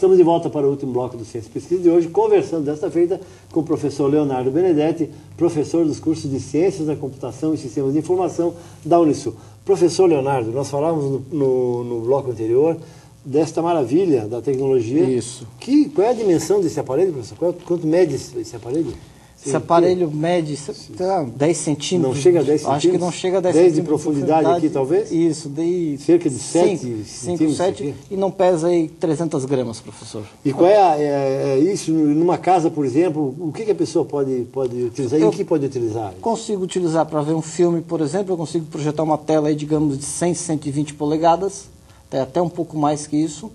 Estamos de volta para o último bloco do Ciência e Pesquisa de hoje, conversando desta feita com o professor Leonardo Benedetti, professor dos cursos de Ciências da Computação e Sistemas de Informação da Unisul. Professor Leonardo, nós falávamos no bloco anterior desta maravilha da tecnologia. Isso. Qual é a dimensão desse aparelho, professor? Quanto mede esse aparelho? Esse aparelho mede 10 centímetros. Não chega a 10 centímetros? Acho que não chega a 10 10 centímetros. de profundidade aqui, talvez? Isso, cerca de 7 5, 7 e não pesa aí 300 gramas, professor. E qual é isso, numa casa, por exemplo, o que a pessoa pode utilizar? Em que pode utilizar? Consigo utilizar para ver um filme, por exemplo, eu consigo projetar uma tela aí, digamos, de 100, 120 polegadas, até um pouco mais que isso.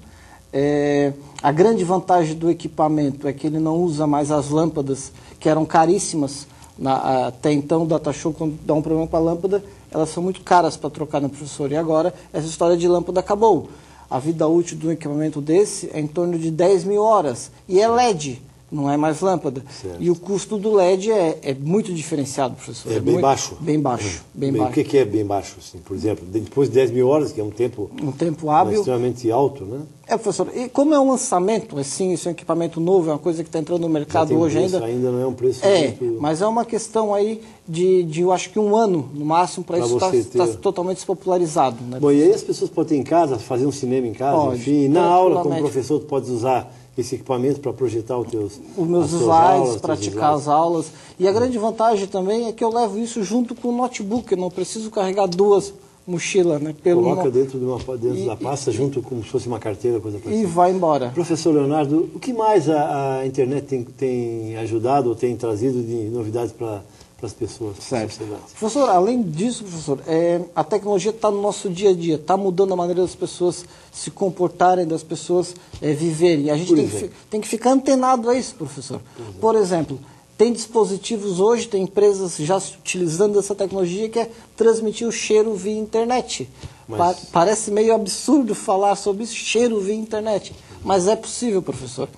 A grande vantagem do equipamento é que ele não usa mais as lâmpadas, que eram caríssimas. Até então, o datashow, quando dá um problema com a lâmpada, elas são muito caras para trocar no professor. E agora, essa história de lâmpada acabou. A vida útil de um equipamento desse é em torno de 10 mil horas. E é LED, não é mais lâmpada. Certo. E o custo do LED é muito diferenciado, professor. É bem baixo? Bem baixo. Bem baixo. O que é bem baixo, assim? Por exemplo, depois de 10 mil horas, que é um tempo hábil, extremamente alto, né? Professor, e como é um lançamento, assim, esse é um equipamento novo, é uma coisa que está entrando no mercado hoje ainda não é um preço muito... Mas é uma questão aí de eu acho que um ano, no máximo, para isso estar totalmente despopularizado. Né, bom, e aí as pessoas podem ter em casa, fazer um cinema em casa, pode, enfim, e na aula, como professor, tu podes usar esse equipamento para projetar os meus slides, praticar as aulas. E a grande vantagem também é que eu levo isso junto com o notebook, eu não preciso carregar duas mochilas, né? Coloca dentro da pasta, junto como se fosse uma carteira, coisa parecida. E vai embora. Professor Leonardo, o que mais a internet tem ajudado ou tem trazido de novidades para as pessoas, para a sociedade? Professor, além disso, professor, a tecnologia está no nosso dia a dia, está mudando a maneira das pessoas se comportarem, das pessoas viverem. E a gente tem que ficar antenado a isso, professor. Por exemplo, tem dispositivos hoje, tem empresas já utilizando essa tecnologia que é transmitir o cheiro via internet. Parece meio absurdo falar sobre isso, cheiro via internet, mas é possível, professor.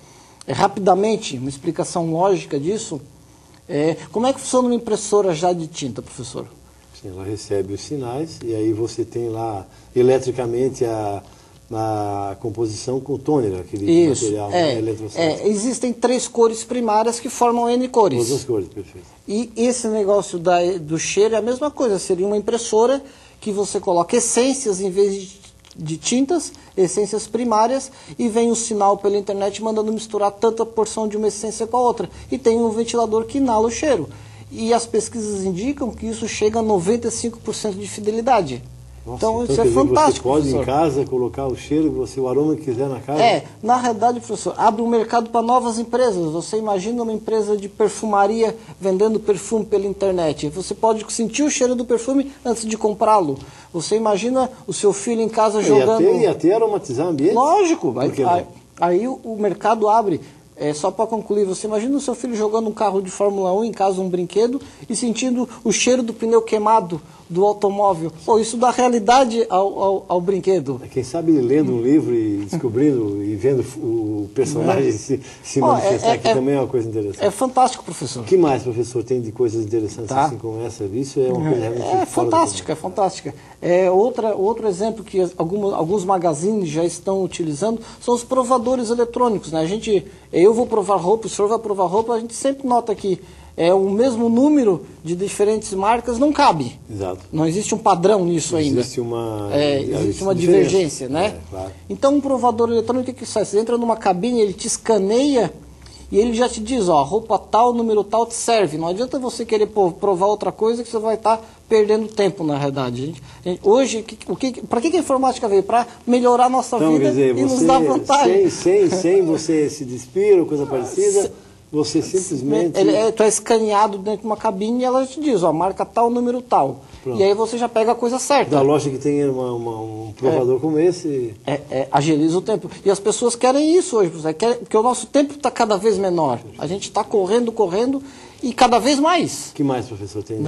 Rapidamente, uma explicação lógica disso. Como é que funciona uma impressora já de tinta, professor? Sim, ela recebe os sinais e aí você tem lá eletricamente a composição com o toner, aquele material eletrostático. Existem 3 cores primárias que formam N cores. Todas as cores, perfeito. E esse negócio do cheiro é a mesma coisa, seria uma impressora que você coloca essências em vez de tintas, essências primárias, e vem o sinal pela internet mandando misturar tanta porção de uma essência com a outra. E tem um ventilador que inala o cheiro. E as pesquisas indicam que isso chega a 95% de fidelidade. Nossa, então isso é fantástico, você pode professor. Em casa colocar o cheiro, o aroma que quiser na casa? Na realidade, professor, abre um mercado para novas empresas. Você imagina uma empresa de perfumaria vendendo perfume pela internet. Você pode sentir o cheiro do perfume antes de comprá-lo. Você imagina o seu filho em casa jogando... E até aromatizar o ambiente? Lógico. Aí o mercado abre. Só para concluir, você imagina o seu filho jogando um carro de Fórmula 1 em casa, um brinquedo, e sentindo o cheiro do pneu queimado do automóvel. Isso dá realidade ao brinquedo. Quem sabe lendo um livro e descobrindo e vendo o personagem se manifestar, que também é uma coisa interessante. É fantástico, professor. O que mais, professor, tem de coisas interessantes assim como essa? Isso é uma coisa realmente fantástica, é fantástica. Outro exemplo que alguns magazines já estão utilizando são os provadores eletrônicos, né? Eu vou provar roupa, o senhor vai provar roupa, a gente sempre nota que o mesmo número de diferentes marcas não cabe. Exato. Não existe um padrão nisso ainda. Existe uma divergência, né? Claro. Então, um provador eletrônico, o que faz? Você entra numa cabine, ele te escaneia e ele já te diz, roupa tal, número tal te serve. Não adianta você querer provar outra coisa que você vai estar perdendo tempo, na realidade. Hoje, para que a informática veio? Para melhorar a nossa vida e nos dar vantagem. Sem você se despir ou coisa parecida... Você simplesmente... Tu é escaneado dentro de uma cabine e ela te diz, marca tal, número tal. Pronto. E aí você já pega a coisa certa. Da loja que tem um provador como esse... Agiliza o tempo. E as pessoas querem isso hoje, porque o nosso tempo está cada vez menor. A gente está correndo e cada vez mais. O que mais, professor, tem?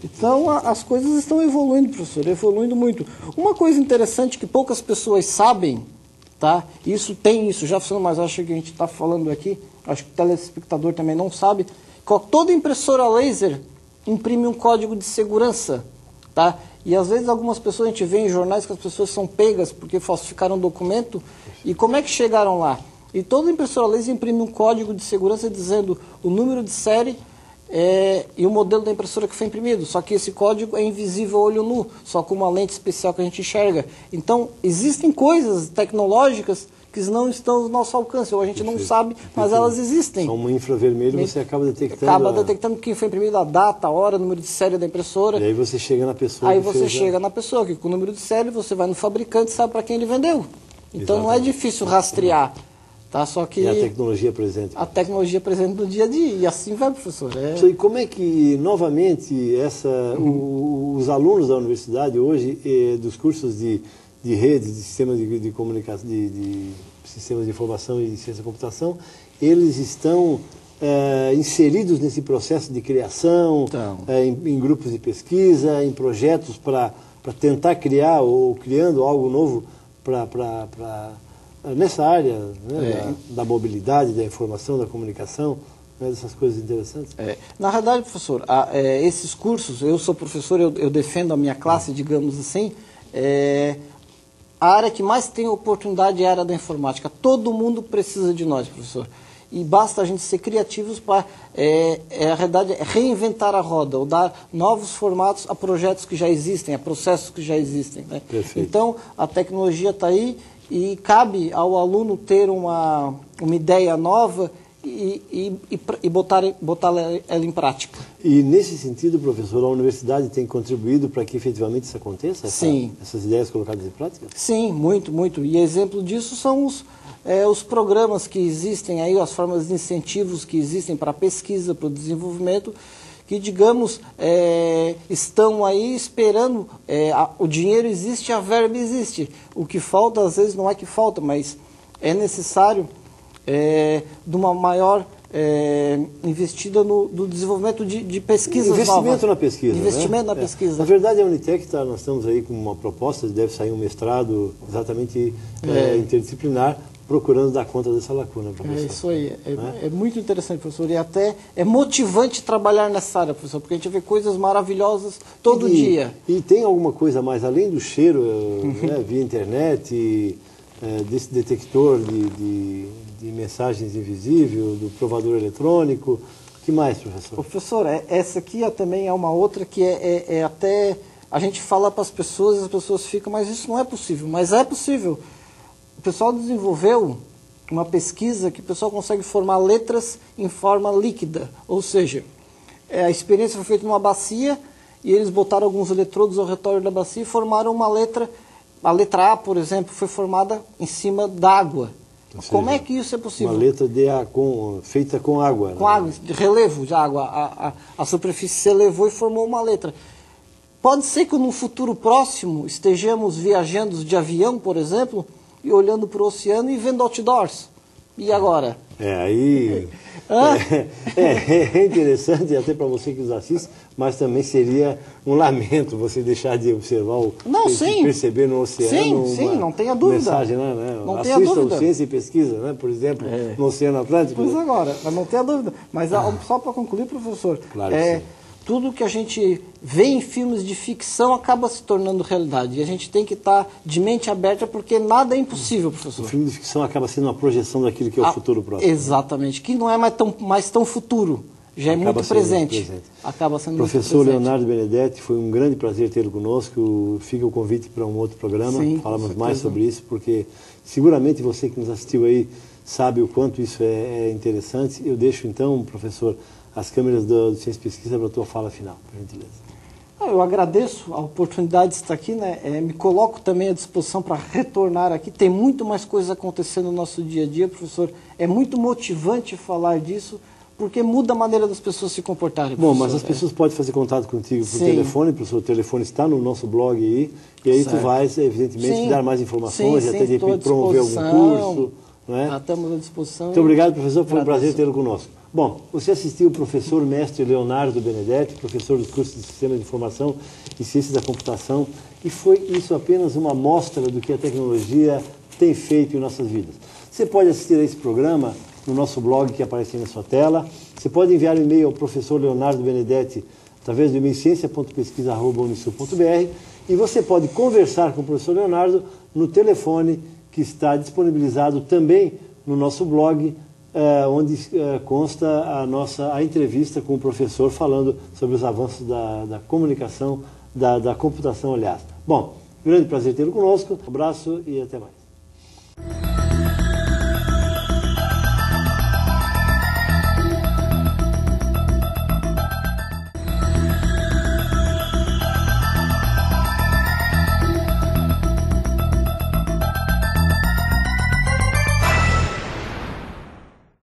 Então, as coisas estão evoluindo, professor, evoluindo muito. Uma coisa interessante que poucas pessoas sabem, tá? Isso já funciona, mas acho que a gente está falando aqui... Acho que o telespectador também não sabe. Toda impressora laser imprime um código de segurança, tá? E às vezes algumas pessoas, a gente vê em jornais que as pessoas são pegas porque falsificaram um documento. E como é que chegaram lá? E toda impressora laser imprime um código de segurança dizendo o número de série e o modelo da impressora que foi imprimido. Só que esse código é invisível a olho nu, só com uma lente especial que a gente enxerga. Então, existem coisas tecnológicas que não estão no nosso alcance, ou a gente não sabe, mas elas existem. Só um infravermelho você acaba detectando. Acaba detectando quem foi imprimido, a data, a hora, o número de série da impressora. E aí você chega na pessoa. Aí você chega na pessoa, que com o número de série você vai no fabricante e sabe para quem ele vendeu. Então não é difícil rastrear. Tá? Só que e a tecnologia presente. A tecnologia presente no dia a dia. E assim vai, professor. E como é que, novamente, os alunos da universidade hoje, dos cursos de redes, de sistemas de comunicação, de sistemas de informação e de ciência da computação, eles estão inseridos nesse processo de criação, então, em grupos de pesquisa, em projetos para tentar criar ou criando algo novo nessa área, né, da mobilidade, da informação, da comunicação, né, dessas coisas interessantes? Na verdade, professor, esses cursos, eu sou professor, eu defendo a minha classe, digamos assim, a área que mais tem oportunidade é a área da informática. Todo mundo precisa de nós, professor. E basta a gente ser criativos para, a realidade é reinventar a roda, ou dar novos formatos a projetos que já existem, a processos que já existem. Né? Então, a tecnologia está aí e cabe ao aluno ter uma ideia nova e botar ela em prática. E nesse sentido, professor, a universidade tem contribuído para que efetivamente isso aconteça? Sim. Essas ideias colocadas em prática? Sim, muito, muito. E exemplo disso são os programas que existem aí, as formas de incentivos que existem para a pesquisa, para o desenvolvimento, que, digamos, estão aí esperando, o dinheiro existe, a verba existe. O que falta, às vezes, não é que falta, mas é necessário de uma maior investida no desenvolvimento de pesquisas novas. Investimento na pesquisa. Investimento na pesquisa. Na verdade, a Unitec, nós estamos aí com uma proposta, deve sair um mestrado exatamente interdisciplinar, procurando dar conta dessa lacuna, professor. Isso aí. É muito interessante, professor. E até é motivante trabalhar nessa área, professor, porque a gente vê coisas maravilhosas todo dia. E tem alguma coisa mais, além do cheiro, via internet, desse detector de mensagens invisível, do provador eletrônico? O que mais, professor? Professor, essa aqui também é uma outra que até... A gente fala para as pessoas ficam, mas isso não é possível. Mas é possível. O pessoal desenvolveu uma pesquisa que o pessoal consegue formar letras em forma líquida. Ou seja, a experiência foi feita numa bacia e eles botaram alguns eletrodos ao redor da bacia e formaram uma letra. A letra A, por exemplo, foi formada em cima d'água. Como é que isso é possível? Uma letra feita com água. Com água, de relevo de água. A superfície se elevou e formou uma letra. Pode ser que num futuro próximo estejamos viajando de avião, por exemplo, e olhando para o oceano e vendo outdoors. E agora? Aí é interessante até para você que nos assiste, mas também seria um lamento você deixar de observar perceber no oceano não tenha dúvida. Mensagem, né? Não tenha dúvida. Assista Ciência e Pesquisa, né? Por exemplo, no Oceano Atlântico. Pois agora, mas não tenha dúvida. Mas só para concluir, professor, claro que sim. Tudo que a gente vê em filmes de ficção acaba se tornando realidade. E a gente tem que estar de mente aberta porque nada é impossível, professor. O filme de ficção acaba sendo uma projeção daquilo que é o futuro próximo. Exatamente. Que não é mais tão futuro. Já acaba muito presente. Acaba sendo Professor muito Leonardo Benedetti, foi um grande prazer tê-lo conosco. Fica o convite para um outro programa. Sim, falamos mais sobre isso, porque seguramente você que nos assistiu aí sabe o quanto isso é interessante. Eu deixo então, professor, as câmeras do Ciência e Pesquisa para a tua fala final, por gentileza. Eu agradeço a oportunidade de estar aqui, né? Me coloco também à disposição para retornar aqui. Tem muito mais coisas acontecendo no nosso dia a dia, professor. É muito motivante falar disso, porque muda a maneira das pessoas se comportarem. Bom, mas as pessoas podem fazer contato contigo por telefone, professor. O telefone está no nosso blog aí, e aí tu vais, evidentemente, dar mais informações e até de repente promover algum curso. Não é? Estamos à disposição. Muito obrigado, professor. Foi um prazer tê-lo conosco. Bom, você assistiu o professor mestre Leonardo Benedetti, professor dos cursos de Sistemas de Informação e Ciências da Computação, e foi isso apenas uma amostra do que a tecnologia tem feito em nossas vidas. Você pode assistir a esse programa no nosso blog que aparece aí na sua tela. Você pode enviar um e-mail ao professor Leonardo Benedetti através do e-mail ciência.pesquisa@unisul.br e você pode conversar com o professor Leonardo no telefone que está disponibilizado também no nosso blog, onde consta a entrevista com o professor falando sobre os avanços da comunicação, da computação, aliás. Bom, grande prazer tê-lo conosco, um abraço e até mais.